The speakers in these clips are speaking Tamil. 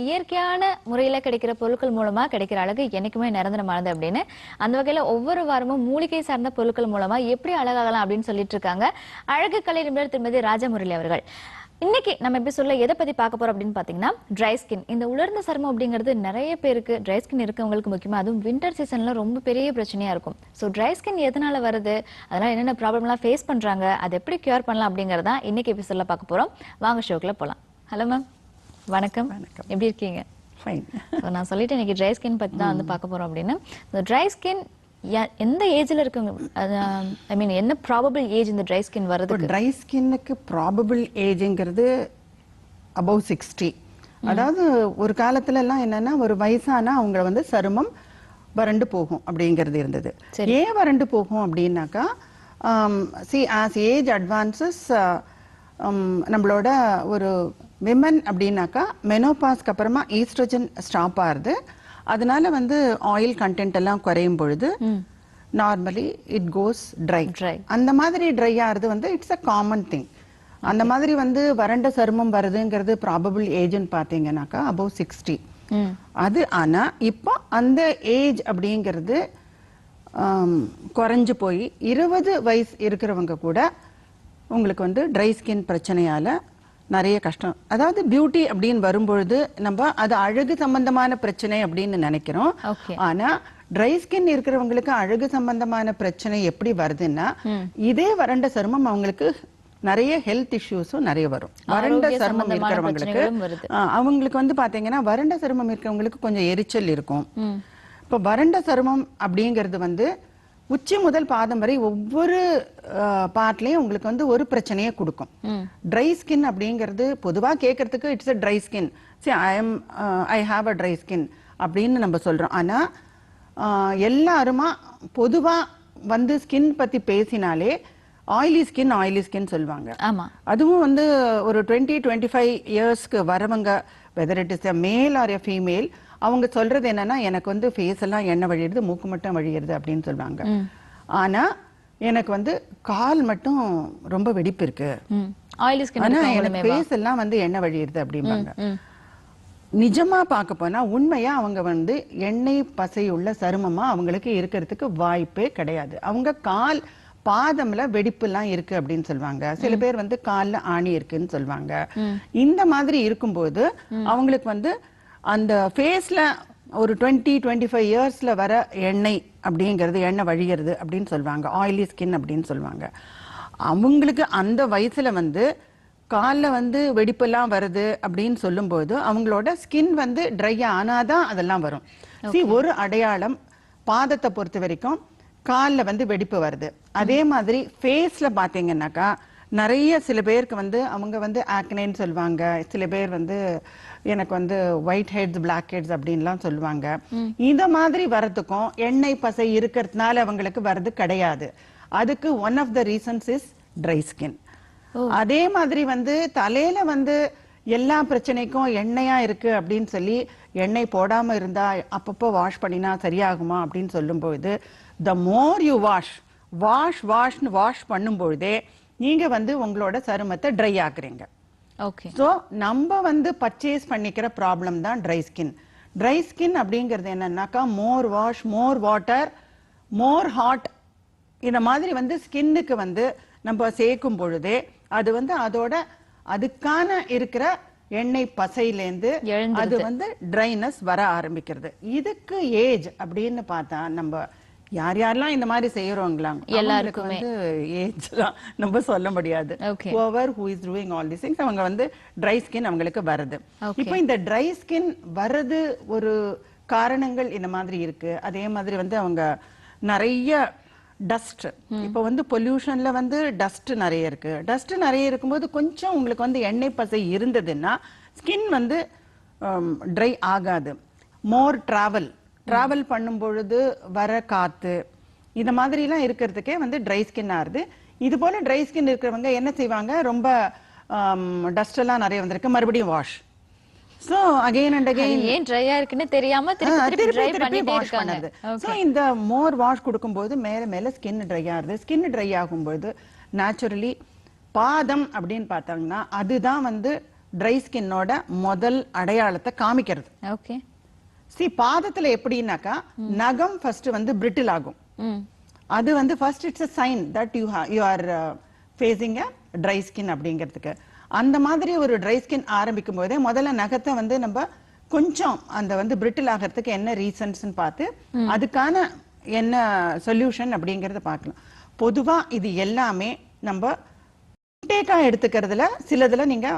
இயற்கையான முறையில கிடைக்கிற பொருட்கள் மூலமா கிடைக்கிற அழகு என்னைக்குமே நிரந்தரமானது அப்படின்னு அந்த வகையில ஒவ்வொரு வாரமும் மூலிகை சார்ந்த பொருட்கள் மூலமா எப்படி அழகாகலாம் அப்படின்னு சொல்லிட்டு இருக்காங்க அழகு கலை நிபுணர் திருமதி ராஜமுரளி அவர்கள். இன்னைக்கு நம்ம எபிசோட்ல எதை பத்தி பார்க்க போறோம் அப்படின்னு பாத்தீங்கன்னா ட்ரை ஸ்கின். இந்த உலர்ந்த சருமம் அப்படிங்கிறது நிறைய பேருக்கு ட்ரை ஸ்கின் இருக்கவங்களுக்கு முக்கியமா அதுவும் வின்டர் சீசன்ல ரொம்ப பெரிய பிரச்சனையா இருக்கும். ஸோ ட்ரை ஸ்கின் எதனால வருது, அதனால என்னென்ன ப்ராப்ளம்லாம் ஃபேஸ் பண்றாங்க, அதை எப்படி கியூர் பண்ணலாம் அப்படிங்கறத இன்னைக்கு எபிசோட்ல பார்க்க போறோம். வாங்க ஷோக்குள்ள போலாம். ஹலோ மேம், வணக்கம். எப்படி இருக்கீங்க? ஃபைன். நான் சொல்லிட்டு இன்னைக்கு ட்ரை ஸ்கின் பத்தி தான் வந்து பார்க்க போறோம் அப்படின்னு. ட்ரை ஸ்கின் எந்த ஏஜ்ல இருக்குங்க? ஐ மீன் என்ன ப்ராபபிள் ஏஜ் இந்த ட்ரை ஸ்கின் வரதுக்கு? ட்ரை ஸ்கின்னுக்கு ப்ராபபிள் ஏஜ்ங்கிறது அபவ் 60. அதாவது ஒரு காலத்துல எல்லாம் என்னன்னா ஒரு வயசானா அவங்க வந்து சருமம் வறண்டு போகும் அப்படிங்கிறது இருந்தது. ஏன் வறண்டு போகும் அப்படின்னாக்கா as age advances நம்மளோட ஒரு விமன் அப்படின்னாக்கா மெனோபாஸ்க்கு அப்புறமா ஈஸ்ட்ரோஜன் ஸ்டாப் ஆகுது. அதனால வந்து ஆயில் கண்டென்ட் எல்லாம் குறையும் பொழுது நார்மலி இட் கோஸ் ட்ரை. அந்த மாதிரி ட்ரை ஆகுறது வந்து இட்ஸ் அ காமன் திங். அந்த மாதிரி வந்து வறண்ட சருமம் வருதுங்கிறது ப்ராபபிள் ஏஜ்னு பார்த்தீங்கன்னாக்கா அபவ் 60. அது ஆனா இப்போ அந்த ஏஜ் அப்படிங்கிறது குறைஞ்சு போய் 20 வயசு இருக்கிறவங்க கூட உங்களுக்கு வந்து ட்ரை ஸ்கின் பிரச்சனையால நிறைய கஷ்டம். அதாவது பியூட்டி அப்படின்னு வரும்பொழுது நம்ம அது அழகு சம்பந்தமான பிரச்சனை அப்படின்னு நினைக்கிறோம். ஆனா ட்ரை ஸ்கின் இருக்கிறவங்களுக்கு அழகு சம்பந்தமான பிரச்சனை எப்படி வருதுன்னா இதே வறண்ட சருமம் அவங்களுக்கு நிறைய ஹெல்த் இஷ்யூஸும் நிறைய வரும். வறண்ட சருமம் இருக்கிறவங்களுக்கு அவங்களுக்கு வந்து பாத்தீங்கன்னா வறண்ட சருமம் இருக்கிறவங்களுக்கு கொஞ்சம் எரிச்சல் இருக்கும். இப்ப வறண்ட சருமம் அப்படிங்கிறது வந்து உச்சி முதல் பாதம் வரை ஒவ்வொரு பார்ட்லயும் உங்களுக்கு வந்து ஒரு பிரச்சனையை கொடுக்கும். ட்ரை ஸ்கின் அப்படிங்கிறது பொதுவா கேட்கறதுக்கு it's a dry skin, I have a dry skin அப்படின்னு நம்ம சொல்றோம். ஆனா எல்லாருமா பொதுவா வந்து ஸ்கின் பத்தி பேசினாலே ஆயிலி ஸ்கின் சொல்லுவாங்க. அதுவும் வந்து ஒரு 20-25 இயர்ஸ்க்கு வரவங்க whether it is a male or a female அவங்க சொல்றது என்னன்னா எனக்கு வந்து ஃபேஸ் எல்லாம் எண்ணெய் வழியிறது, மூக்கு மட்டும் வழியிறது அப்படின்னு சொல்லுவாங்க. ஆனா எனக்கு வந்து கால் மட்டும் ரொம்ப வெடிப்பு இருக்கு, ஆனா எனக்கு ஃபேஸ் எல்லாம் வந்து எண்ணெய் வழியிறது அப்படிம்பாங்க. நிஜமா பார்க்க போனா உண்மையா அவங்க வந்து எண்ணெய் பசை உள்ள சருமமா அவங்களுக்கு இருக்கிறதுக்கு வாய்ப்பே கிடையாது. அவங்க கால் பாதம்ல வெடிப்பு எல்லாம் இருக்கு அப்படின்னு சொல்லுவாங்க. சில பேர் வந்து கால்ல ஆணி இருக்குன்னு சொல்லுவாங்க. இந்த மாதிரி இருக்கும்போது அவங்களுக்கு வந்து அந்த ஃபேஸ்ல ஒரு 20-25 இயர்ஸ்ல வர எண்ணெய் அப்படிங்கிறது எண்ணெய் வழிகிறது அப்படின்னு சொல்லுவாங்க, ஆயிலி ஸ்கின் அப்படின்னு சொல்லுவாங்க. அவங்களுக்கு அந்த வயசுல வந்து காலில் வந்து வெடிப்பெல்லாம் வருது அப்படின்னு சொல்லும்போது அவங்களோட ஸ்கின் வந்து ட்ரை ஆனாதான் அதெல்லாம் வரும். ஒரு அடையாளம் பாதத்தை பொறுத்த வரைக்கும் காலில் வந்து வெடிப்பு வருது. அதே மாதிரி ஃபேஸ்ல பாத்தீங்கன்னாக்கா நிறைய சில பேருக்கு வந்து அவங்க வந்து ஆக்னேன்னு சொல்லுவாங்க. சில பேர் வந்து எனக்கு வந்து ஒயிட் ஹெட்ஸ், பிளாக் ஹெட்ஸ் அப்படின்லாம் சொல்லுவாங்க. இந்த மாதிரி வரதுக்கும் எண்ணெய் பசை இருக்கிறதுனால அவங்களுக்கு வர்றது கிடையாது. அதுக்கு one of the reasons is dry skin. அதே மாதிரி வந்து தலையில வந்து எல்லா பிரச்சனைக்கும் எண்ணெயா இருக்கு அப்படின்னு சொல்லி எண்ணெய் போடாம இருந்தா அப்பப்போ வாஷ் பண்ணினா சரியாகுமா அப்படின்னு சொல்லும்போது த மோர் யூ வாஷ் பண்ணும்பொழுதே நீங்க வந்து உங்களோட சருமத்தை ட்ரை ஆக்குறீங்க. சோ நம்ம வந்து பர்ச்சேஸ் பண்ணிக்கிற ப்ராப்ளம் தான் ட்ரை ஸ்கின். ட்ரை ஸ்கின் அப்படிங்கிறது என்னன்னாக்கா மோர் வாஷ், மோர் வாட்டர், மோர் ஹாட் இந்த மாதிரி வந்து ஸ்கின்னுக்கு வந்து நம்ம சேர்க்கும் பொழுதே அது வந்து அதோட அதுக்கான இருக்கிற எண்ணெய் பசையிலேருந்து அது வந்து ட்ரைனஸ் வர ஆரம்பிக்கிறது. இதுக்கு ஏஜ் அப்படின்னு பார்த்தா நம்ம யார் யாரெல்லாம் இந்த மாதிரி செய்யறோங்களா எல்லாருக்கும் வந்து ஏஜ் நம்ம சொல்ல முடியாது. whoever who is doing all these things அவங்க வந்து ட்ரை ஸ்கின் அவங்களுக்கு வருது. இப்போ இந்த ட்ரை ஸ்கின் வருது ஒரு காரணங்கள் இந்த மாதிரி இருக்கு. அதே மாதிரி வந்து அவங்க நிறைய டஸ்ட், இப்போ வந்து பொல்யூஷன்ல வந்து டஸ்ட் நிறைய இருக்கு. டஸ்ட் நிறைய இருக்கும்போது கொஞ்சம் உங்களுக்கு வந்து எண்ணெய் பசை இருந்ததுன்னா ஸ்கின் வந்து ட்ரை ஆகாது. மோர் டிராவல் பண்ணும் பொழுது வர காத்து இந்த மாதிரி எல்லாம் இருக்கிறதுக்கே வந்து ட்ரை ஸ்கின் ஆகுது. இது போல ட்ரை ஸ்கின் இருக்கிறவங்க என்ன செய்வாங்க, ரொம்ப டஸ்ட் எல்லாம் நிறைய வந்திருக்கு, மறுபடியும் wash. So again and again ஏன் ட்ரையா இருக்குன்னு தெரியாம திருப்பி வாஷ் பண்ணுது. சோ இந்த மோர் வாஷ் கொடுக்கும்போது மேல மேல ஸ்கின் ட்ரை ஆகுது. ஸ்கின் ட்ரை ஆகும்போது நேச்சுரலி பாதம் அப்படின்னு பார்த்தாங்கன்னா அதுதான் வந்து ட்ரை ஸ்கின்னோட முதல் அடையாளத்தை காமிக்கிறது. ஓகே. பாதத்துல எப்படின்னாக்கா நகம் ஃபர்ஸ்ட் வந்து பிரிட்டில் ஆகும். அது வந்து first it's a sign that you are facing a dry skin அப்படிங்கிறதுக்கு. அந்த மாதிரி ஒரு ட்ரை ஸ்கின் ஆரம்பிக்கும் போதே முதல்ல நகத்தை வந்து நம்ம கொஞ்சம் அந்த வந்து பிரிட்டில் ஆகிறதுக்கு என்ன ரீசன்ஸ் பார்த்து அதுக்கான என்ன சொல்யூஷன் அப்படிங்கறத பார்க்கலாம். பொதுவா இது எல்லாமே நம்ம இன்டேக்கா எடுத்துக்கிறதுல சிலதுல நீங்க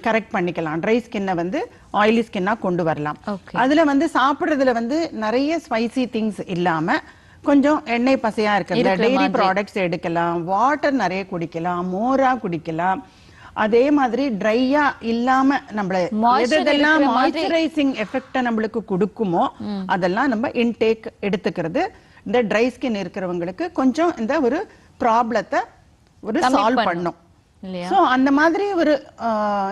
கரெக்ட் பண்ணிக்கலாம். ட்ரை ஸ்கின்னை வந்து ஆயிலி ஸ்கின்னா கொண்டு வரலாம். அதுல வந்து சாப்பிடுறதுல வந்து நிறைய ஸ்பைசி திங்ஸ் இல்லாம கொஞ்சம் எண்ணெய் பசையா இருக்கிறது, டெய்ரி ப்ராடக்ட்ஸ் எடுக்கலாம், வாட்டர் நிறைய குடிக்கலாம், மோரா குடிக்கலாம். அதே மாதிரி ட்ரையா இல்லாம நம்மள எதெல்லாம் மாய்ஸ்சரைசிங் எஃபெக்ட நம்மளுக்கு கொடுக்குமோ அதெல்லாம் நம்ம இன்டேக் எடுத்துக்கிறது இந்த ட்ரை ஸ்கின் இருக்கிறவங்களுக்கு கொஞ்சம் இந்த ஒரு ப்ராப்ளத்தை ஒரு சால்வ் பண்ணும். சோ அந்த மாதிரி ஒரு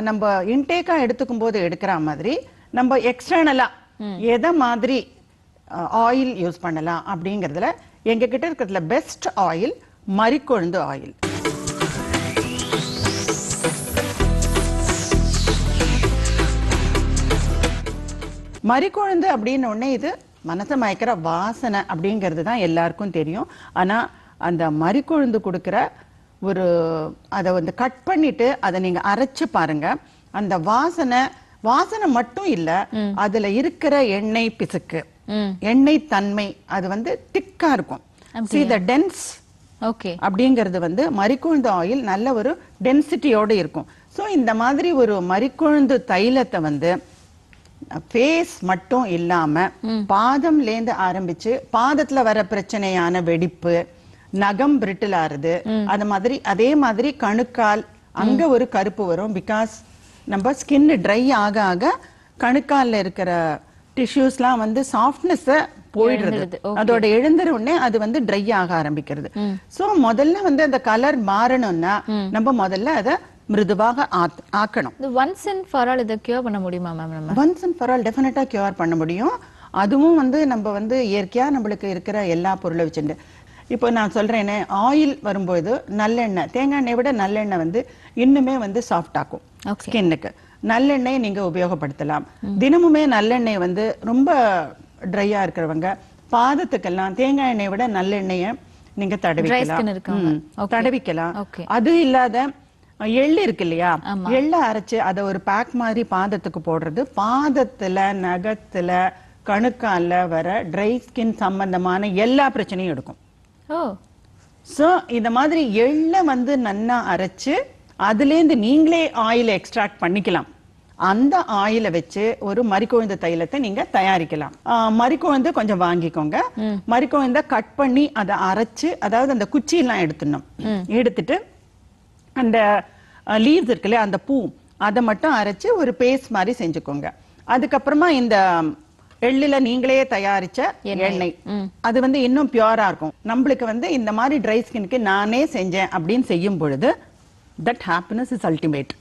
நம்ம இன்டேக்கா எடுத்துக்கும் போது எடுக்கிற மாதிரி நம்ம எக்ஸ்டர்னலா எதை மாதிரி ஆயில் யூஸ் பண்ணலாம் அப்படிங்கறதுல எங்க கிட்ட இருக்கிறதுல பெஸ்ட் ஆயில் மரிக்கொழுந்து ஆயில். மரிக்கொழுந்து அப்படின்னு ஒண்ணே இது மனசை மயக்கிற வாசனை அப்படிங்கிறது தான் எல்லாருக்கும் தெரியும். ஆனா அந்த மரிக்கொழுந்து கொடுக்கிற ஒரு அதை வந்து கட் பண்ணிட்டு அதை நீங்க அரைச்சு பாருங்க. அந்த வாசனை மட்டும் இல்ல, அதுல இருக்கிற எண்ணெய் பிசுக்கு, எண்ணெய் தன்மை அது வந்து திக்கா இருக்கும். See the dense அப்படிங்கிறது வந்து மரிக்கொழுந்து ஆயில் நல்ல ஒரு டென்சிட்டியோட இருக்கும். சோ இந்த மாதிரி ஒரு மரிக்கொழுந்து தைலத்தை வந்து ஃபேஸ் மட்டும் இல்லாம பாதம்லேந்து ஆரம்பிச்சு பாதத்துல வர பிரச்சனையான வெடிப்பு, நகம் பிரிட்டில் ஆறுது, அது மாதிரி அதே மாதிரி கணுக்கால் அங்க ஒரு கருப்பு வரும். பிகாஸ் நம்ம ஸ்கின் ட்ரை ஆக ஆக கணுக்கால்ல இருக்கிற டிஷ்யூஸ்லாம் வந்து சாஃப்ட்னஸ் போயிடுறது, அதோட எழுந்துற உடனே அது வந்து ட்ரை ஆக ஆரம்பிக்கிறது. சோ முதல்ல வந்து அந்த கலர் மாறணும்னா நம்ம முதல்ல அதை மிருதுவாக ஆக்கணும். ஒன்ஸ் அண்ட் ஃபார் ஆல் இதை கியூர் பண்ண முடியுமா ma'am? Once and for all டெஃபினட்டா கியூர் பண்ண முடியும். அதுவும் வந்து நம்ம வந்து இயற்கையா நம்மளுக்கு இருக்கிற எல்லா பொருளை வச்சுட்டு இப்போ நான் சொல்றேனே ஆயில் வரும்போது நல்லெண்ணெய், தேங்காய் எண்ணெய் விட நல்லெண்ணெய் வந்து இன்னுமே வந்து சாஃப்ட் ஆக்கும் ஸ்கின்னுக்கு. நல்லெண்ணெய் நீங்க உபயோகப்படுத்தலாம். தினமுமே நல்லெண்ணெய் வந்து ரொம்ப ட்ரையா இருக்கிறவங்க பாதத்துக்கெல்லாம் தேங்காய் எண்ணெயை விட நல்லெண்ணெய நீங்க தடவிக்கலாம். அது இல்லாத எள்ளு இருக்கு இல்லையா, எள்ள அரைச்சு அதை ஒரு பேக் மாதிரி பாதத்துக்கு போடுறது பாதத்துல, நகத்துல, கணுக்கால வர ட்ரை ஸ்கின் சம்பந்தமான எல்லா பிரச்சனையும் எடுக்கும். சோ இந்த மாதிரி எள்ள வந்து நன்னா அரைச்சு அதுலேருந்து நீங்களே ஆயில் எக்ஸ்ட்ராக்ட் பண்ணிக்கலாம். அந்த ஆயில வச்சு ஒரு மரிக்கொழுந்து தைலத்தை நீங்க தயாரிக்கலாம். மரிக்கொழுந்து கொஞ்சம் வாங்கிக்கோங்க. மரிக்கொழுந்த கட் பண்ணி அதை அரைச்சு, அதாவது அந்த குச்சி எல்லாம் எடுத்துடணும். எடுத்துட்டு அந்த லீவ்ஸ் இருக்குல்ல, அந்த பூ அதை மட்டும் அரைச்சு ஒரு பேஸ்ட் மாதிரி செஞ்சுக்கோங்க. அதுக்கப்புறமா இந்த எள்ளுல நீங்களே தயாரிச்ச எண்ணெய், அது வந்து இன்னும் பியூரா இருக்கும். நம்மளுக்கு வந்து இந்த மாதிரி ட்ரை ஸ்கின்க்கு நானே செஞ்சேன் அப்படின்னு செய்யும் பொழுது that happiness is ultimate.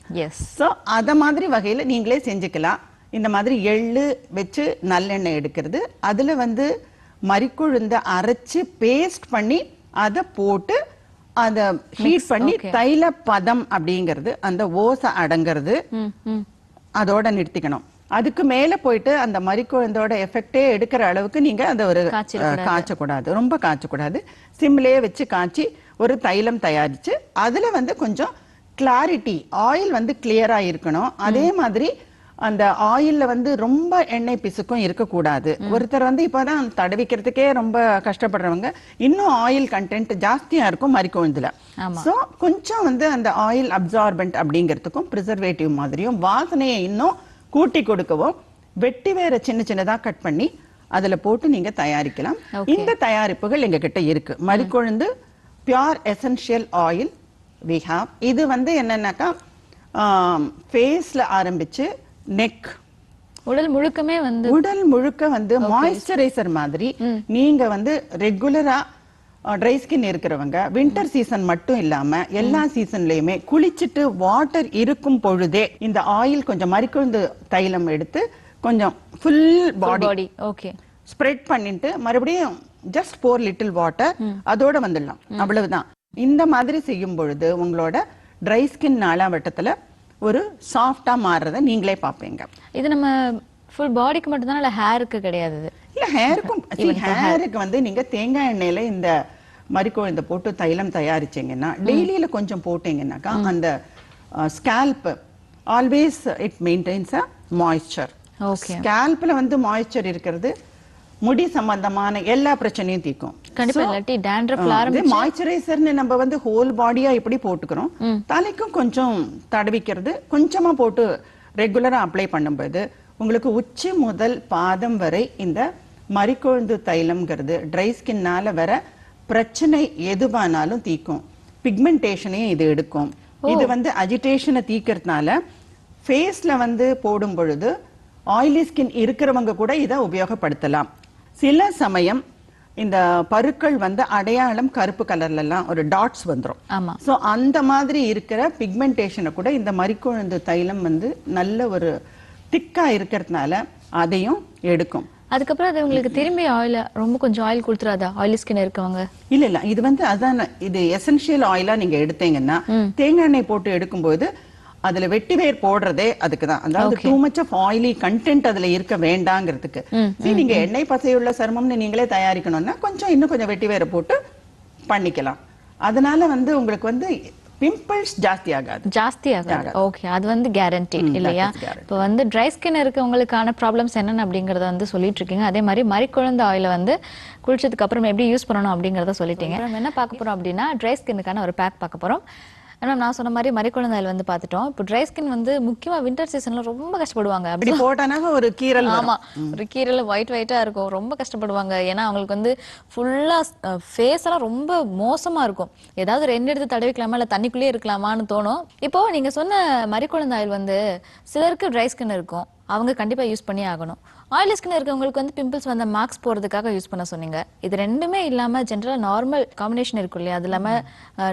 So அத மாதிரி வகையில நீங்களே செஞ்சுக்கலாம். இந்த மாதிரி எள்ளு வச்சு நல்லெண்ணெய் எடுக்கிறது, அதுல வந்து மரிக்கொழுந்த அரைச்சு பேஸ்ட் பண்ணி அதை போட்டு அதை ஹீட் பண்ணி தைல பதம் அப்படிங்கிறது அந்த ஓசை அடங்கிறது அதோட நிறுத்திக்கணும். அதுக்கு மேல போயிட்டு அந்த மரிக்கொழுந்தோட எஃபெக்டே எடுக்கிற அளவுக்கு நீங்க அதை ஒரு காய்ச்சக்கூடாது, ரொம்ப காய்ச்சக்கூடாது. சிம்லயே வச்சு காய்ச்சி ஒரு தைலம் தயாரிச்சு அதுல வந்து கொஞ்சம் கிளாரிட்டி, ஆயில் வந்து கிளியரா இருக்கணும். அதே மாதிரி அந்த ஆயில்ல வந்து ரொம்ப எண்ணெய் பிசுக்கும் இருக்கக்கூடாது. ஒருத்தர் வந்து இப்பதான் தடவிக்கிறதுக்கே ரொம்ப கஷ்டப்படுறவங்க இன்னும் ஆயில் கண்டென்ட் ஜாஸ்தியா இருக்கும் மரிக்கொழுந்துல. சோ கொஞ்சம் வந்து அந்த ஆயில் அப்சார்பன்ட் அப்படிங்கிறதுக்கும் ப்ரிசர்வேட்டிவ் மாதிரியும் வாசனையை இன்னும் கூட்டி கொடுக்கவும் வெட்டி வேற சின்ன சின்னதா கட் பண்ணி அதுல போட்டு நீங்க தயாரிக்கலாம். இந்த தயாரிப்புகள் எங்க கிட்ட இருக்கு. மரிக்கொழுந்து pure essential oil we have. இது வந்து என்னன்னாக்கா ஃபேஸ்ல ஆரம்பிச்சு நெக், உடல் முழுக்க வந்து மாய்ஸ்சரைசர் மாதிரி நீங்க வந்து ரெகுலரா ட்ரை ஸ்கின் இருக்கிறவங்க வின்டர் சீசன் மட்டும் இல்லாம எல்லா சீசன்லயுமே குளிச்சுட்டு வாட்டர் இருக்கும் பொழுதே இந்த ஆயில் கொஞ்சம் மரிக்கொழுந்து தைலம் எடுத்து கொஞ்சம் ஃபுல் பாடி ஸ்ப்ரெட் பண்ணிட்டு மறுபடியும் ஜஸ்ட் 4 லிட்டில் வாட்டர் அதோட வந்துடலாம். அவ்வளவுதான். இந்த மாதிரி செய்யும் பொழுது உங்களோட ட்ரை ஸ்கின் நாளாவட்டத்துல ஒரு சாஃப்டா மாறுறத நீங்களே பார்ப்பீங்க. இது நம்ம ஃபுல் பாடிக்கு மட்டும் தான், இல்ல ஹேருக்கு கிடையாது இது? இல்ல ஹேருக்கும். ஹேருக்கு வந்து நீங்க தேங்காய் எண்ணெயில இந்த மரிக்கொழுந்து போட்டு தைலம் தயாரிச்சீங்கன்னா டெய்லியில கொஞ்சம் போட்டீங்கன்னாக்கா அந்த scalp always it maintains a moisture. ஸ்கேல்ப்ல வந்து மாய்ஸ்சர் இருக்கிறது முடி சம்பந்தமான எல்லா பிரச்சனையும் தீக்கும். கண்டிப்பா. இல்லாட்டி dandruffல ஆரம்பிச்சு மாய்ஸ்சரைசர்னு நம்ம வந்து ஹோல் பாடியா இப்படி போட்டுக்கிறோம். தலைக்கும் கொஞ்சம் தடவிக்கிறது, கொஞ்சமா போட்டு ரெகுலரா அப்ளை பண்ணும்போது உங்களுக்கு உச்சி முதல் பாதம் வரை இந்த மரிக்கொழுந்து தைலம்ங்கிறது ட்ரை ஸ்கின்னால வர பிரச்சனை எதுவானாலும் தீக்கும். பிக்மெண்டேஷனையும் இது எடுக்கும். இது வந்து அஜிடேஷனை தீக்கிறதுனால ஃபேஸ்ல வந்து போடும் பொழுது ஆயிலி ஸ்கின் இருக்கிறவங்க கூட இதை உபயோகப்படுத்தலாம். சில சமயம் இந்த பருக்கள் வந்து அடையாளம் கருப்பு கலர்ல எல்லாம் ஒரு டாட்ஸ் வந்துரும். சோ அந்த மாதிரி இருக்கிற பிக்மெண்டேஷனை கூட இந்த மரிக்கொழுந்து தைலம் வந்து நல்ல ஒரு திக்கா இருக்கிறதுனால அதையும் எடுக்கும். அதுக்கப்புறம் அது உங்களுக்கு திரும்பி ஆயில் ரொம்ப கொஞ்சம் ஆயில் கொடுத்துறாதா ஆயிலி ஸ்கின் இருக்கவங்க? இல்ல இது வந்து அதான், இது எசென்ஷியல் ஆயிலா நீங்க எடுத்தீங்கன்னா தேங்காய் எண்ணெய் போட்டு எடுக்கும்போது அதுல வெட்டி வேர் போடுறதே அதுக்குதான். அதாவது too much of oily content அதுல இருக்க வேண்டாங்கிறதுக்கு. நீங்க எண்ணெய் பசையுள்ள சருமம்னு நீங்களே தயாரிக்கணும்னா கொஞ்சம் இன்னும் கொஞ்சம் வெட்டி வேரை போட்டு பண்ணிக்கலாம். அதனால வந்து உங்களுக்கு வந்து பிம்பிள்ஸ் ஜாஸ்தி ஆகாது. ஓகே, அது வந்து கேரண்டி இல்லையா? இப்போ வந்து ட்ரை ஸ்கின் இருக்கவங்களுக்கான ப்ராப்ளம்ஸ் என்னன்னு அப்படிங்கறத வந்து சொல்லிட்டு இருக்கீங்க. அதே மாதிரி மரிக்கொழுந்து ஆயில வந்து குளிச்சதுக்கு அப்புறம் எப்படி யூஸ் பண்ணணும் அப்படிங்கறத சொல்லிட்டீங்க. என்ன பார்க்க போறோம் அப்படின்னா ட்ரை ஸ்கின்னுக்கான ஒரு பேக் பார்க்க போறோம். நான் சொன்ன மாதிரி மரிக்கொழுந்து ஆயில் வந்து பார்த்துட்டோம். இப்போ ட்ரை ஸ்கின் வந்து முக்கியமா வின்டர் சீசன்ல ரொம்ப கஷ்டப்படுவாங்க. அப்படி போட்டானாக ஒரு கீரல். ஆமா, ஒரு கீரல் ஒயிட்டா இருக்கும், ரொம்ப கஷ்டப்படுவாங்க. ஏன்னா அவங்களுக்கு வந்து ஃபுல்லா ஃபேஸ் எல்லாம் ரொம்ப மோசமா இருக்கும். ஏதாவது ஒரு எண்ணெய் எடுத்து தடவிக்கலாமா இல்ல தண்ணிக்குள்ளேயே இருக்கலாமான்னு தோணும். இப்போ நீங்க சொன்ன மரிக்கொழுந்து ஆயில் வந்து சிலருக்கு ட்ரை ஸ்கின் இருக்கும், அவங்க கண்டிப்பா யூஸ் பண்ணி ஆகணும். ஆயிலி ஸ்கின் இருக்கவங்களுக்கு வந்து பிம்பிள்ஸ் வந்த மார்க்ஸ் போறதுக்காக யூஸ் பண்ண சொன்னீங்க. இது ரெண்டுமே இல்லாம ஜென்ரலா நார்மல் காம்பினேஷன் இருக்கும் இல்லையா? அது இல்லாம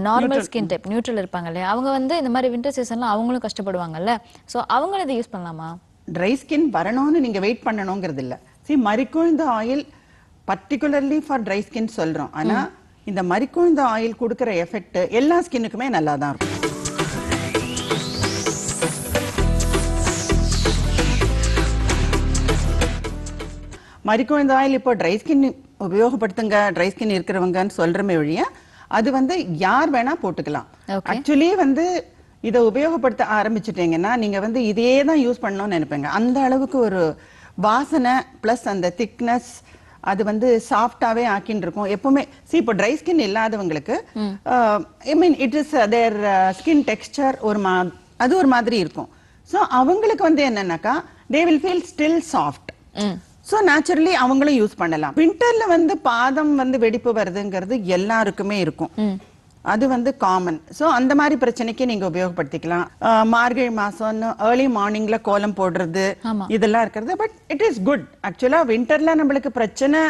நார்மல் ஸ்கின் டைப் நியூட்ரல் இருப்பாங்க இல்லையா? அவங்க வந்து இந்த மாதிரி வின்டர் சீசன்ல அவங்களும் கஷ்டப்படுவாங்கல்ல. சோ அவங்களும் இதை யூஸ் பண்ணலாமா? ட்ரை ஸ்கின் வரணும்னு நீங்க வெயிட் பண்ணணுங்கிறது இல்ல. மரிக்கொழுந்து oil particularly for dry skin சொல்றோம். ஆனா இந்த மரிக்கொழுந்து ஆயில் கொடுக்கிற எஃபெக்ட் எல்லா ஸ்கின்னுக்குமே நல்லா தான் இருக்கும். மரிக்கொழுந்து ஆயில் இப்போ ட்ரை ஸ்கின் உபயோகப்படுத்துங்க, ட்ரை ஸ்கின் இருக்கிறவங்கன்னு சொல்றமே ஒழிய அது வந்து யார் வேணா போட்டுக்கலாம். ஆக்சுவலி வந்து இதை உபயோகப்படுத்த ஆரம்பிச்சுட்டீங்கன்னா நீங்க வந்து இதே தான் யூஸ் பண்ணணும்னு நினைப்பீங்க. அந்த அளவுக்கு ஒரு வாசனை பிளஸ் அந்த திக்னஸ் அது வந்து சாஃப்டாவே ஆக்கின்னு இருக்கும் எப்பவுமே. இப்போ ட்ரை ஸ்கின் இல்லாதவங்களுக்கு I mean it is their skin texture அது ஒரு மாதிரி இருக்கும். ஸோ அவங்களுக்கு வந்து என்னன்னாக்கா they will feel still soft. So naturally அவங்களும் யூஸ் பண்ணலாம். விண்டர்ல வந்து பாதம் வந்து வெடிப்பு வருதுங்கிறது எல்லாருக்குமே இருக்கும், அது வந்து காமன். சோ அந்த மாதிரி பிரச்சனைக்கு நீங்க உபயோகப்படுத்திக்கலாம். மார்கழி மாசம் ஏர்லி மார்னிங்ல கோலம் போடுறது இதெல்லாம் இருக்கிறது. But it is good. ஆக்சுவலா விண்டர்ல நம்மளுக்கு பிரச்சனை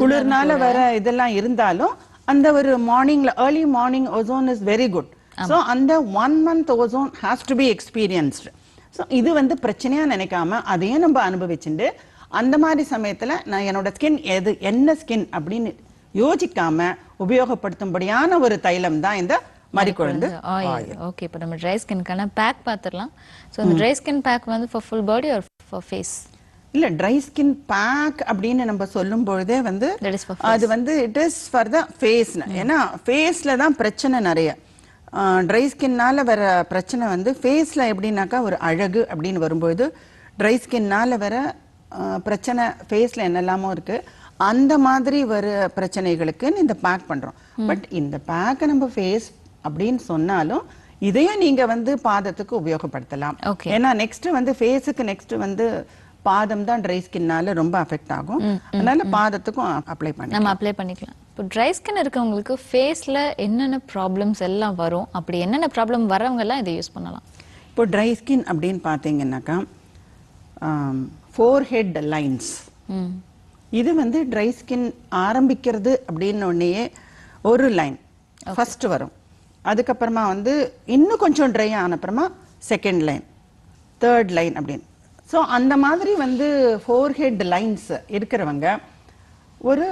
குளிர்னால வர இதெல்லாம் இருந்தாலும் அந்த ஒரு மார்னிங்ல early morning ozone is very good. So அந்த 1 month ozone has to be experienced. So இது வந்து பிரச்சனையா நினைக்காம அதையும் நம்ம அனுபவிச்சுட்டு அந்த மாதிரி சமயத்துல நான் என்னோட ஸ்கின் என்ன ஸ்கின் அப்படின்னு யோசிக்காம உபயோகப்படுத்தும்படியான ஒரு தைலம் தான் இந்த மரிக்கொழுந்து ஆயில். ஓகே, இப்போ நம்ம ட்ரை ஸ்கின்கான பேக் பார்த்துடலாம். ஸோ இந்த ட்ரை ஸ்கின் பேக் வந்து for full body or for face? இல்ல ட்ரை ஸ்கின் பேக் அப்படின்னு நம்ம சொல்லும் பொழுதே வந்து அது வந்து it is for the face. ஏன்னா ஃபேஸ்ல தான் பிரச்சனை நிறைய. ட்ரை ஸ்கின்னால வர பிரச்சனை வந்து ஃபேஸ்ல எப்படின்னாக்கா ஒரு அழகு அப்படின்னு வரும்போது ட்ரை ஸ்கின்னால வர பிரச்சனை ஃபேஸ்ல என்னெல்லாமோ இருக்கு. அந்த மாதிரி வர பிரச்சனைகளுக்கு இந்த பேக் பண்றோம். பட் இந்த பேக்கை நம்ம ஃபேஸ் அப்படின்னு சொன்னாலும் இதையும் நீங்க வந்து பாதத்துக்கு உபயோகப்படுத்தலாம். ஏன்னா நெக்ஸ்ட் வந்து ஃபேஸுக்கு நெக்ஸ்ட் வந்து பாதம் தான் ட்ரை ஸ்கின்னால ரொம்ப அஃபெக்ட் ஆகும். அதனால பாதத்துக்கும் அப்ளை பண்ணிக்கலாம். இப்போ ட்ரை ஸ்கின் இருக்கவங்களுக்கு ஃபேஸ்ல என்னென்ன ப்ராப்ளம்ஸ் எல்லாம் வரும், அப்படி என்னென்ன ப்ராப்ளம் வரவங்க எல்லாம் இதை யூஸ் பண்ணலாம்? இப்போ ட்ரை ஸ்கின் அப்படின்னு பார்த்தீங்கன்னாக்கா ஃபோர்ஹெட் லைன்ஸ், இது வந்து ட்ரை ஸ்கின் ஆரம்பிக்கிறது அப்படின்னு உடனேயே ஒரு லைன் ஃபர்ஸ்ட் வரும். அதுக்கப்புறமா வந்து இன்னும் கொஞ்சம் ட்ரை ஆன அப்புறமா செகண்ட் லைன், தேர்ட் லைன் அப்படின்னு. ஸோ அந்த மாதிரி வந்து ஃபோர்ஹெட் லைன்ஸ் இருக்கிறவங்க ஒரு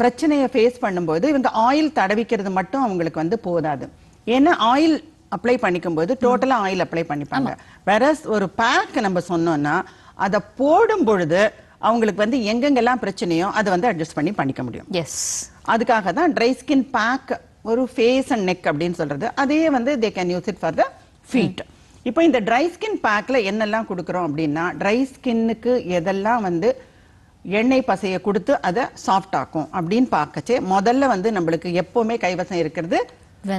பிரச்சனையை ஃபேஸ் பண்ணும்போது இவங்க ஆயில் தடவிக்கிறது மட்டும் அவங்களுக்கு வந்து போதாது. ஏன்னா ஆயில் அப்ளை பண்ணிக்கும் போது டோட்டலா ஆயில் அப்ளை பண்ணிப்பாங்க. வேற ஒரு பேக் நம்ம சொன்னோம்னா அதை போடும் பொழுது அவங்களுக்கு வந்து எங்கெங்கெல்லாம் பிரச்சனையோ அதை வந்து அட்ஜஸ்ட் பண்ணிக்க முடியும். எஸ், அதுக்காக தான் ட்ரை ஸ்கின் பேக் ஒரு ஃபேஸ் அண்ட் நெக் அப்படின்னு சொல்றது. அதே வந்து they can use it for the feet. இப்போ இந்த ட்ரை ஸ்கின் பேக்ல என்னெல்லாம் கொடுக்குறோம் அப்படின்னா, ட்ரை ஸ்கின்னுக்கு எதெல்லாம் வந்து எண்ணெய் பசையை கொடுத்து அதை சாஃப்ட் ஆக்கும் அப்படின்னு பார்க்கச்சே முதல்ல வந்து நம்மளுக்கு எப்பவுமே கைவசம் இருக்கிறது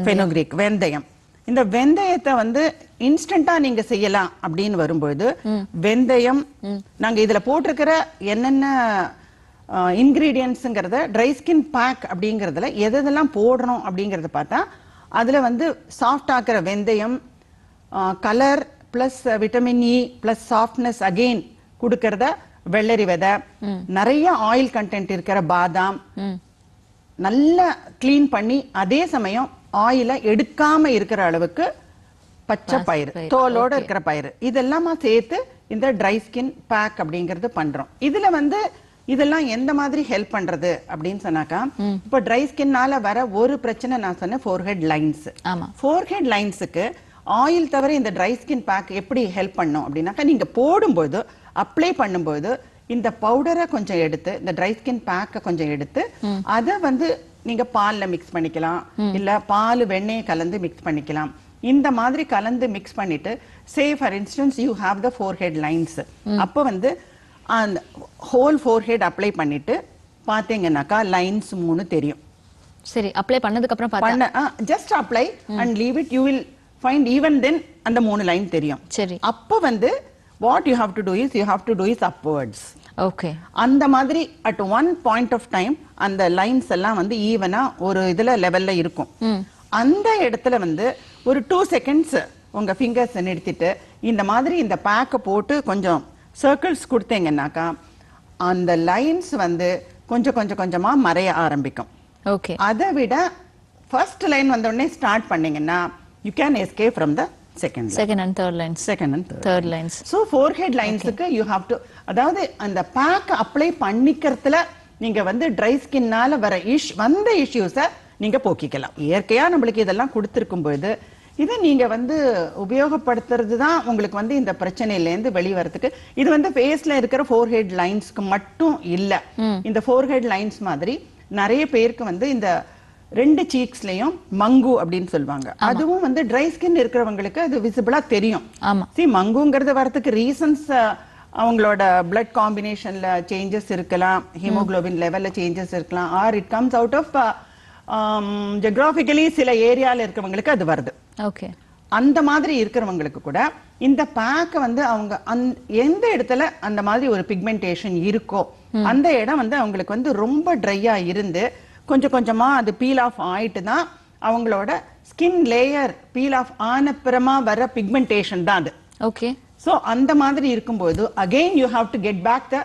ஃபெனுக்ரீக், வெந்தயம். இந்த வெந்தயத்தை வந்து இன்ஸ்டன்டா நீங்க செய்யலாம் அப்படின்னு வரும்போது வெந்தயம் நாங்க இதுல போட்டிருக்கிற என்னென்ன இன்கிரீடியன்ட்ஸ்ங்கிறத ட்ரை ஸ்கின் பேக் அப்படிங்கறதுல எதெல்லாம் போடணும் அப்படிங்கறத பார்த்தா அதுல வந்து சாஃப்ட் ஆக்குற வெந்தயம், colour plus vitamin E plus softness again கொடுக்கறத வெள்ளரி விதை, நிறைய ஆயில் கண்டென்ட் இருக்கிற பாதாம், நல்லா கிளீன் பண்ணி அதே சமயம் ஆயில எடுக்காம இருக்கிற அளவுக்கு பச்சை பயிறு, தோலோட இருக்கிற பயிறு, இதெல்லாம் சேர்த்து இந்த ட்ரை ஸ்கின் பேக் அப்படிங்கறது பண்றோம். இதுல வந்து இதெல்லாம் எந்த மாதிரி ஹெல்ப் பண்றது அப்படின்னு சொன்னாக்கா, இப்ப ட்ரை ஸ்கின்னால வர ஒரு பிரச்சனை நான் சொன்னேன், ஃபோர்ஹெட் லைன்ஸ். ஃபோர்ஹெட் லைன்ஸுக்கு ஆயில் தவிர இந்த ட்ரை ஸ்கின் பேக் எப்படி ஹெல்ப் பண்ணும் அப்படின்னாக்கா, நீங்க போடும்போது அப்ளை பண்ணும்போது இந்த பவுடரை கொஞ்சம் எடுத்து, இந்த ட்ரை ஸ்கின் பேக்கை கொஞ்சம் எடுத்து அதை வந்து நீங்க பால்ல மிக்ஸ் பண்ணிக்கலாம், இல்ல பால் வெண்ணெய் கலந்து மிக்ஸ் பண்ணிக்கலாம். இந்த மாதிரி கலந்து மிக்ஸ் பண்ணிட்டு, say for instance you have the forehead lines, அப்போ வந்து அந்த ஹோல் ஃபோர்ஹெட் அப்ளை பண்ணிட்டு பாத்தீங்கன்னாக்கா லைன்ஸ் 3 தெரியும். சரி, அப்ளை பண்ணதுக்கு அப்புறம் பண்ண just apply and leave it, you will find even then அந்த 3 லைன் தெரியும். சரி, அப்போ வந்து what you have to do is upwards. Okay, அந்த மாதிரி at one point of time அந்த லைன்ஸ் எல்லாம் வந்து ஈவனா ஒரு இதுல லெவல்ல இருக்கும். அந்த இடத்துல வந்து ஒரு 2 செகண்ட்ஸ் உங்க ஃபிங்கர்ஸ் நிறுத்திட்டு இந்த மாதிரி இந்த பேக்க போட்டு கொஞ்சம் சர்க்கிள்ஸ் கொடுத்தீங்கன்னாக்கா அந்த லைன்ஸ் வந்து கொஞ்சம் கொஞ்சம் கொஞ்சமா மறைய ஆரம்பிக்கும். ஓகே, அதை விட ஃபர்ஸ்ட் லைன் வந்த உடனே ஸ்டார்ட் பண்ணீங்கன்னா you can escape from the second and third lines. So forehead lines க்கு you have to, அதாவது அந்த பேக் அப்ளை பண்ணிக்கிறதுல நீங்க வந்து ட்ரை ஸ்கின்னால வர வந்த இஷ்யூஸை நீங்க போக்கிக்கலாம். இயற்கையா நம்மளுக்கு இதெல்லாம் கொடுத்திருக்கும் போது இதை நீங்க வந்து உபயோகப்படுத்துறது தான் உங்களுக்கு வந்து இந்த பிரச்சனையிலேருந்து வெளிவரத்துக்கு. இது வந்து ஃபேஸ்ல இருக்கிற ஃபோர்ஹெட் லைன்ஸ்க்கு மட்டும் இல்ல, இந்த ஃபோர்ஹெட் லைன்ஸ் மாதிரி நிறைய பேருக்கு வந்து இந்த 2 சீக்ஸ்லயும் மங்கு அப்படின்னு சொல்லுவாங்க. அதுவும் வந்து ட்ரை ஸ்கின் இருக்கிறவங்களுக்கு அது விசிபிளா தெரியும். மங்குங்கிறது வரதுக்கு ரீசன்ஸ் அவங்களோட பிளட் காம்பினேஷன்ல சேஞ்சஸ் இருக்கலாம், ஹீமோகுளோபின் லெவல்ல சேஞ்சஸ் இருக்கலாம், or it comes out of geographically சில ஏரியால இருக்கிறவங்களுக்கு அது வருது. ஓகே, அந்த மாதிரி இருக்கிறவங்களுக்கு கூட இந்த பேக்க வந்து அவங்க எந்த இடத்துல அந்த மாதிரி ஒரு பிக்மெண்டேஷன் இருக்கோ அந்த இடம் வந்து அவங்களுக்கு வந்து ரொம்ப ட்ரையா இருந்து கொஞ்சம் கொஞ்சமா அது பீல் ஆஃப் ஆயிட்டு தான் அவங்களோட ஸ்கின் லேயர் பீல் ஆஃப் ஆனப்புறமா வர பிக்மெண்டேஷன் தான் அது. ஓகே, சோ அந்த மாதிரி இருக்கும்போது again you have to get back the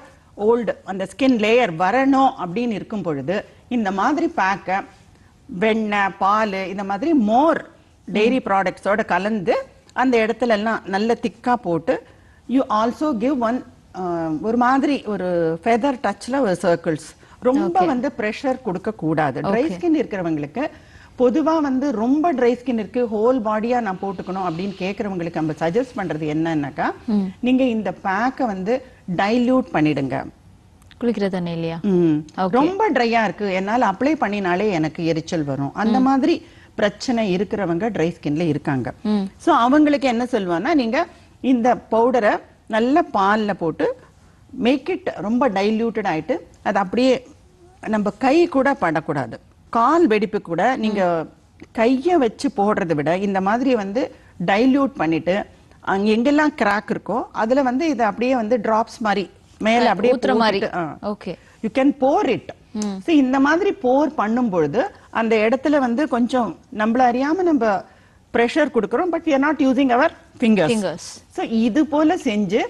old, அந்த ஸ்கின் லேயர் வரணும் அப்படின்னு இருக்கும் பொழுது இந்த மாதிரி பேக்க வெண்ணெய், பால், இந்த மாதிரி மோர் டெய்ரி ப்ராடக்ட்ஸோட கலந்து அந்த இடத்துல எல்லாம் நல்ல திக்கா போட்டு யூ ஆல்சோ கிவ் ஒன் ஒரு மாதிரி ஒரு ஃபெதர் டச்ல ஒரு சர்க்கிள்ஸ். ரொம்ப வந்து பிரஷர் கொடுக்க கூடாது. ட்ரை ஸ்கின் இருக்கிறவங்களுக்கு பொதுவா வந்து ரொம்ப ட்ரை ஸ்கின் இருக்கு, ஹோல் பாடியா நான் போட்டுக்கணும் அப்படின்னு கேக்குறவங்களுக்கு நம்ம சஜஸ்ட் பண்றது என்னன்னாக்கா, நீங்க இந்த பேக்க வந்து டைல்யூட் பண்ணிடுங்க. குளிக்கிற தண்ணி இல்லையா? ரொம்ப ட்ரையா இருக்கு, என்னால அப்ளை பண்ணினாலே எனக்கு எரிச்சல் வரும், அந்த மாதிரி பிரச்சனை இருக்கிறவங்க ட்ரை ஸ்கின்ல இருக்காங்க. சோ அவங்களுக்கு என்ன சொல்லுவாங்கன்னா, நீங்க இந்த பவுடரை நல்ல பால்ல போட்டு மேக் இட் ரொம்ப டைல்யூட்டட் ஆயிட்டு அது அப்படியே நம்ம கை கூட படக்கூடாது. கால் வெடிப்பு கூட நீங்க கைய வச்சு போடுறதை விட இந்த மாதிரி வந்து டைல்யூட் பண்ணிட்டு அங்க எங்கெல்லாம் கிராக் இருக்கோ அதுல வந்து இதை அப்படியே வந்து டிராப்ஸ் மாதிரி மேல அப்படியே ஊத்துற மாதிரி. Okay, you can pour it. So இந்த மாதிரி போர் பண்ணும் பொழுது அந்த இடத்துல வந்து கொஞ்சம் நம்மள அறியாம நம்ம பிரஷர் கொடுக்கறோம், but we are not using our fingers. So இது போல செஞ்சு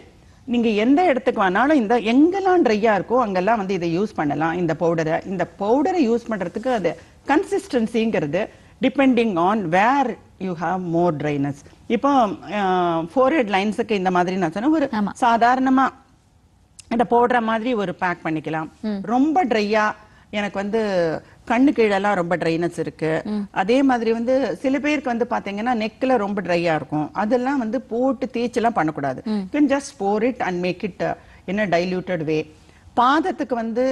நீங்க எந்த இடத்துக்கு வேணாலும் இந்த எங்கெல்லாம் ட்ரையா இருக்கோ அங்கெல்லாம் வந்து இதை யூஸ் பண்ணலாம். இந்த பவுடரை யூஸ் பண்றதுக்கு அது கன்சிஸ்டன்சிங்கிறது depending on where you have more dryness. இப்போ ஃபோர்ஹெட் லைன்ஸுக்கு இந்த மாதிரி நான் சொன்னேன், ஒரு சாதாரணமா இந்த போடுற மாதிரி ஒரு பேக் பண்ணிக்கலாம். ரொம்ப ட்ரையா எனக்கு வந்து கண்ணு கீழெல்லாம் ரொம்ப ட்ரைனஸ் இருக்கு. அதே மாதிரி வந்து சில பேருக்கு வந்து பாத்தீங்கன்னா நெக்ல ரொம்ப ட்ரையா இருக்கும். அதெல்லாம் வந்து போட்டு தேய்ச்செல்லாம் பண்ணக்கூடாது. Can just pour it and make it in a diluted way. பாதத்துக்கு வந்து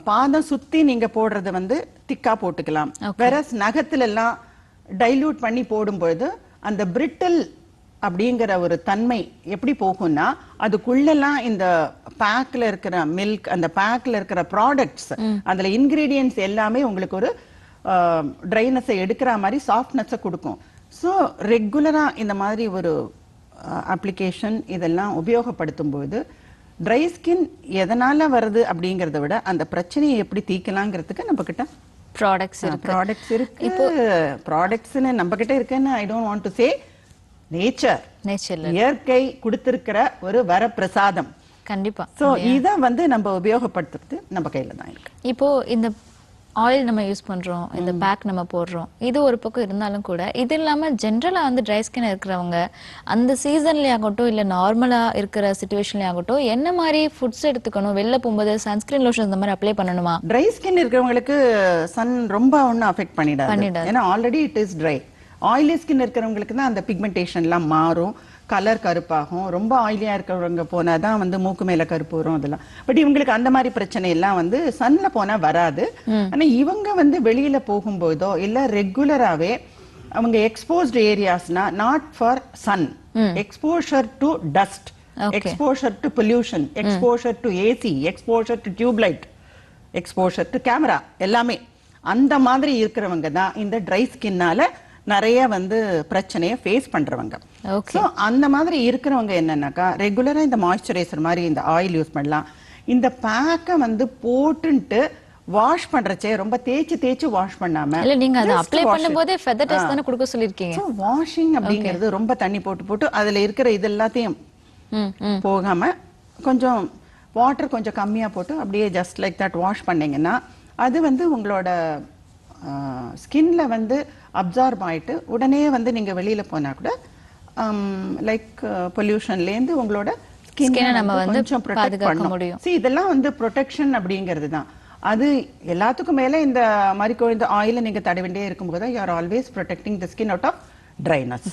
பாதம் சுத்தி நீங்க போடுறது வந்து திக்கா போட்டுக்கலாம். வேற நகத்துல எல்லாம் டைல்யூட் பண்ணி போடும்போது அந்த பிரிட்டில் அப்படிங்கிற ஒரு தன்மை எப்படி போகும்னா அதுக்குள்ளெல்லாம் இந்த பேக்ல இருக்கிற மில்க், அந்த பேக்ல இருக்கிற ப்ராடக்ட்ஸ், அதுல இன்கிரீடியன்ட்ஸ் எல்லாமே உங்களுக்கு ஒரு ட்ரைனஸை எடுக்கிற மாதிரி சாஃப்ட்னஸை கொடுக்கும். ஸோ ரெகுலரா இந்த மாதிரி ஒரு அப்ளிகேஷன் இதெல்லாம் உபயோகப்படுத்தும் போது ட்ரை ஸ்கின் எதனால வருது அப்படிங்கறத விட அந்த பிரச்சனையை எப்படி தீர்க்கலாங்கிறதுக்கு நம்ம கிட்ட ப்ராடக்ட்ஸ் இருக்கு. இப்போ ப்ராடக்ட்ஸ்னு நம்ம கிட்ட இருக்குன்னு I don't want to say, nature இயற்கை கொடுத்திருக்கிற ஒரு வரப்பிரசாதம். கண்டிப்பா. சோ இத வந்து நம்ம உபயோகப்படுத்துறது நம்ம கையில தான் இருக்கு. இப்போ இந்த ஆயில் நம்ம யூஸ் பண்றோம், இந்த பேக் நம்ம போடுறோம், இது ஒரு பக்கம் இருந்தாலும் கூட இது இல்லாம ஜென்ரலா வந்து ட்ரை ஸ்கின் இருக்கிறவங்க அந்த சீசன்லயே ஆகட்டும் இல்ல நார்மலா இருக்கிற சிச்சுவேஷன்லயே ஆகட்டும் என்ன மாதிரி ஃபுட்ஸ் எடுத்துக்கணும்? வெளில போகும்போது சன்ஸ்கிரீன் லோஷன் இந்த மாதிரி அப்ளை பண்ணணுமா? ட்ரை ஸ்கின் இருக்கிறவங்களுக்கு சன் ரொம்ப ஒன்னும் அஃபெக்ட் பண்ணிடாது. ஏன்னா already it is try. Oily skin இருக்கிறவங்களுக்கு தான் அந்த பிக்மெண்டேஷன் எல்லாம் மாறும், கலர் கருப்பாகும். ரொம்ப ஆயிலியா இருக்கிறவங்க போனாதான் வந்து மூக்கு மேல கருப்பு வரும் அதெல்லாம். பட் இவங்களுக்கு அந்த மாதிரி பிரச்சனை எல்லாம் வந்து சன்ல போனா வராது. ஆனா இவங்க வந்து வெளியில போகும்போதோ இல்ல ரெகுலராவே அவங்க எக்ஸ்போஸ்ட் ஏரியாஸ்னா not for sun, exposure to dust, exposure to pollution, exposure to AC, exposure to tubelight, exposure to camera, எல்லாமே அந்த மாதிரி இருக்கிறவங்க தான் இந்த ட்ரை ஸ்கின்னால நிறைய வந்து பிரச்சனையை ஃபேஸ் பண்றவங்க. சோ அந்த மாதிரி இருக்கிறவங்க என்னன்னாக்கா ரெகுலரா இந்த மாய்ஸ்சரைசர் மாதிரி இந்த ஆயில் யூஸ் பண்ணலாம். இந்த பேக்கை வந்து போட்டுட்டு வாஷ் பண்றச்சே ரொம்ப தேய்ச்சு வாஷ் பண்ணாம இல்ல நீங்க அதை அப்ளை பண்ணும்போதே ஃபெதர் டெஸ்ட் தான கொடுக்க சொல்லிருக்கீங்க. சோ வாஷிங் அப்படிங்கிறது ரொம்ப தண்ணி போட்டு அதுல இருக்கிற இது எல்லாத்தையும் போகாம கொஞ்சம் வாட்டர் கொஞ்சம் கம்மியா போட்டு அப்படியே ஜஸ்ட் லைக் தட் வாஷ் பண்ணீங்கன்னா அது வந்து உங்களோட ஸ்கின்ல வந்து அப்சார்ப் ஆயிட்டு உடனே வந்து நீங்க வெளியில போனா கூட லைக் பொல்யூஷன்ல இருந்து உங்களோட ஸ்கின்னை நம்ம வந்து கொஞ்சம் ப்ரொடெக்ட் பண்ண முடியும். See இதெல்லாம் வந்து ப்ரொடெக்ஷன் அப்படிங்கிறது தான். அது எல்லாத்துக்கும் மேல இந்த மாதிரி இந்த ஆயில நீங்க தடவிண்டே இருக்கும்போது you are always protecting the skin out of dryness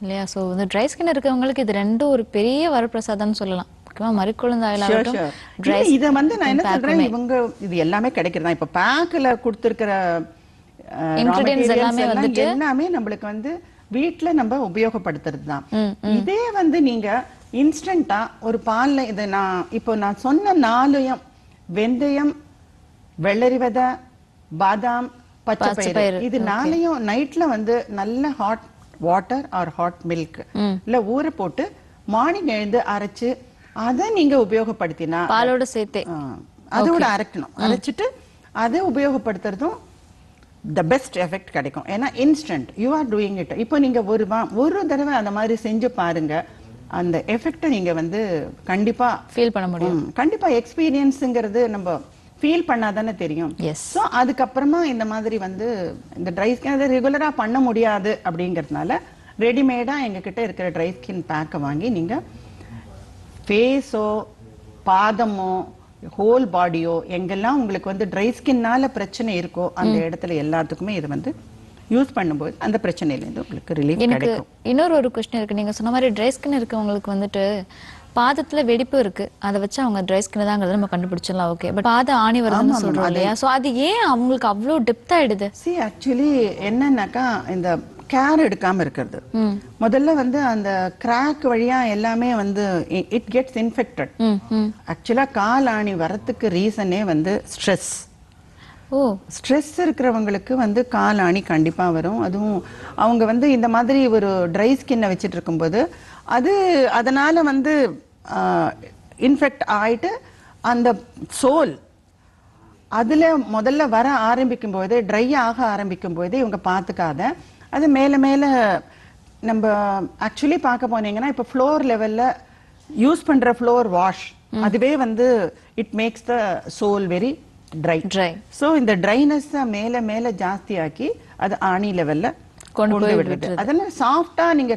இல்லையா? சோ இந்த ட்ரை ஸ்கின் இருக்கவங்களுக்கு இது ரெண்டும் ஒரு பெரிய வரப்பிரசாதம்னு சொல்லலாம். மறிக்குழந்தை ஆயிலாகட்டும் ட்ரை இத வந்து நான் என்ன சொல்றேன், இவங்க இது எல்லாமே கிடைக்கிறதா. இப்ப பேக்ல கொடுத்திருக்கிற இன்கிரிடியன்ட்ஸ் எல்லாமே வந்துட்டு எல்லாமே நம்மளுக்கு வந்து வீட்ல நம்ம உபயோகப்படுத்துறது தான். இதே வந்து நீங்க இன்ஸ்டன்ட்டா ஒரு பால்ல இத நான் சொன்ன 4 வெந்தயம், வெள்ளரி விதை, பாதாம், பச்சை பயிறு இது 4 நைட்ல வந்து நல்ல hot water R hot milk இல்ல ஊற போட்டு மார்னிங் எழுந்து அரைச்சு அதை நீங்க உபயோகப்படுத்தினா பாலோட சேர்த்து அதோட அரைச்சிட்டு அதை உபயோகப்படுத்துறதும் the best effect கிடைக்கும். ஏன்னா instant you are doing it. இப்போ நீங்க ஒரு தடவை அந்த மாதிரி செஞ்சு பாருங்க, அந்த எஃபெக்ட்டை நீங்க வந்து கண்டிப்பா ஃபீல் பண்ண முடியும். கண்டிப்பா எக்ஸ்பீரியன்ஸ்ங்கிறது நம்ம ஃபீல் பண்ணாதானே தெரியும். ஸோ அதுக்கப்புறமா இந்த மாதிரி வந்து இந்த ட்ரை ஸ்கின் அதை ரெகுலரா பண்ண முடியாது அப்படிங்கிறதுனால ரெடிமேடா எங்ககிட்ட இருக்கிற ட்ரை ஸ்கின் பேக்கை வாங்கி நீங்க ஃபேஸோ பாதமோ ஹோல் பாடியோ எங்கெல்லாம் உங்களுக்கு வந்து ட்ரை ஸ்கின்னால பிரச்சனை இருக்கோ அந்த இடத்துல எல்லாத்துக்குமே இது வந்து யூஸ் பண்ணும்போது அந்த பிரச்சனையிலேருந்து உங்களுக்கு ரிலீஃப் கிடைக்கும். இன்னொரு கொஸ்டின் இருக்கு. நீங்க சொன்ன மாதிரி ட்ரை ஸ்கின் இருக்கவங்களுக்கு வந்துட்டு பாதத்துல வெடிப்பு இருக்கு, அதை வச்சு அவங்க ட்ரை ஸ்கின் தாங்கிறத நம்ம கண்டுபிடிச்சிடலாம். ஓகே, பட் பாத ஆணி வருதுன்னு சொல்றோம் இல்லையா? சோ அது ஏன் அவங்களுக்கு அவ்வளோ டெப்த் ஆயிடுது? See actually என்னன்னாக்கா இந்த கேர் எடுக்காம இருக்கிறது. முதல்ல வந்து அந்த கிராக் வழியா எல்லாமே வந்து இட் கெட்ஸ் இன்ஃபெக்டட். ஆக்சுவலா கால் ஆணி வரத்துக்கு ரீசனே வந்து ஸ்ட்ரெஸ். ஸ்ட்ரெஸ் இருக்கிறவங்களுக்கு வந்து கால் ஆணி கண்டிப்பா வரும். அதுவும் அவங்க வந்து இந்த மாதிரி ஒரு ட்ரை ஸ்கின்னை வச்சுட்டு இருக்கும்போது அதனால வந்து இன்ஃபெக்ட் ஆயிட்டு அந்த சோல் அதுல முதல்ல வர ஆரம்பிக்கும் போது ட்ரை ஆக ஆரம்பிக்கும் போது இவங்க பார்த்துக்காத அது மேல மேல நம்ம ஆக்சுவலி பார்க்க போனீங்கன்னா இப்ப ஃப்ளோர் லெவல்ல யூஸ் பண்ற ஃப்ளோர் வாஷ் அதுவே வந்து it makes the sole very dry. So இந்த ட்ரைனஸ் மேல மேல ஜாஸ்தி ஆக்கி அது ஆணி லெவல்ல கொண்டு விடுறது. அதெல்லாம் சாஃப்டா நீங்க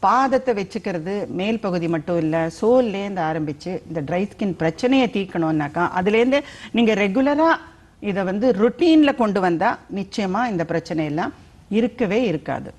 பாதத்தை வச்சுக்கிறது மேல் பகுதி மட்டும் இல்ல சோல்ல இருந்து ஆரம்பிச்சு இந்த ட்ரை ஸ்கின் பிரச்சனையை தீர்க்கணும்னாக்கா அதுல இருந்து நீங்க ரெகுலரா இதை வந்து ருட்டீன்ல கொண்டு வந்தா நிச்சயமா இந்த பிரச்சனை எல்லாம் இருக்கவே இருக்காது.